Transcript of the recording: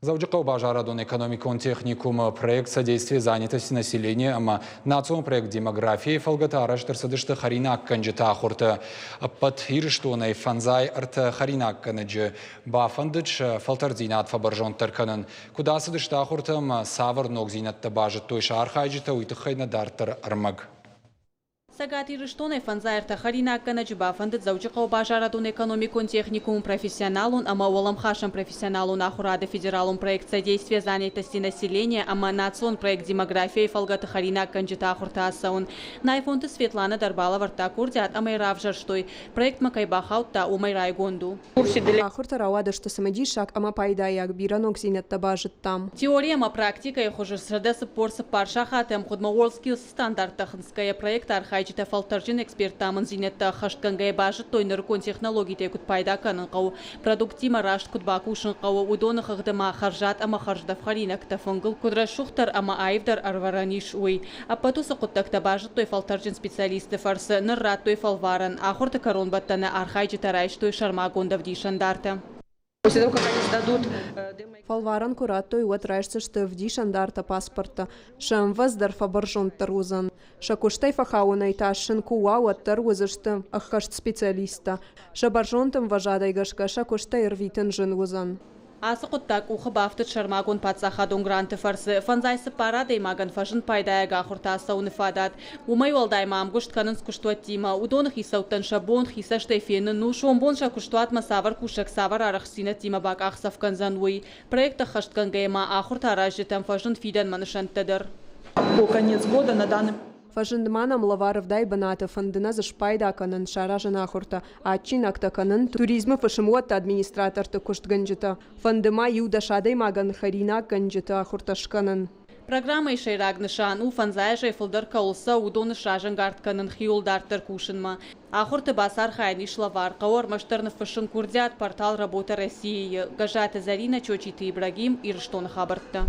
Завджиков Бажарадон экономикон техникум проект содействия занятости населения, ама национальный проект демографии фалгата араштырсадышты харинак канджита хурта под ирштуной фанзай арта харинак канджи бафандыч фалтардинат фабаржон тарканын куда садышта хуртам савар ног зинатта бажит той шархайджита уйтыхайна дартар армаг. Сагати Рыштоне фанзайрта харина канаджиба фандит завджиков Бажарадон экономикон техникум профессионалун, ама оламхашам профессионалун ахурада федералун проект содействия занятости населения, ама национ проект демографии фалгата харина канджита ахуртасаун. Найфонты Светлана Дарбала варта курдят, ама иравжарштой. Проект макайбахаутта умайрай гонду. Ахурта равада, что самодишак, ама пайдаяк биранок зинатта бажит там. Теория, ама практика, я хожу средеса порса паршахатем, худмаворский стандарт таханская проект архайчи фалтаржин эксперт таман зинетта хаштганга бажит той наркон технологии текут пайда канан кау продуктима рашт кут бакушин кау удона хагдама харжат ама харжда фарина ктафонгл кудра шухтар ама айвдар арвараниш уй а патуса куттакта бажит той фалтаржин специалисты фарсы наррат той фалваран ахурта корон баттана архайчи тарайш той шармагонда в дишандарта. После того, как они сдадут Фалваран кураттой уатрайшся, что в дишандарта паспорта, шам воздар фабаржон тарузан, шакуштай фахауна и ташин куау таруза, что ахашт специалиста, шабаржонтам важадай гашка шакуштай рвитен женузан. Асықұттак ұқы бафты шармагон патсахадон гранты фарсы, фанзайсы парады имаган фашын пайдаяға құртаса уныфадат. Умай олдай мамгушт канын скуштуат тима, удонық исауттан шабон хиса штайфені, ну шомбон шакуштуат масавар кушак савар арақсина тима бак ақсавканзан уй. Проекта хашткангайма ахурта аражетам фашын фидан манышантадыр. по конец года на данный Фажындманам лаваров дай баната фандына зашпайда канын шаражына хурта, а чинакта канын туризмы фашымуатта администраторты кушт ганджита. Фандыма юда шадай маган харина ганджита хурташканын. Программа ишей рагнышан, у фанзая жайфылдар каулса удоны шажан гартканын хиулдартыр кушынма. Ахурты басар хайни шлавар, кауар маштарны фашын курдят портал работа России. Гажата Зарина, Чочиты Ибрагим, Ирштон Хабартта.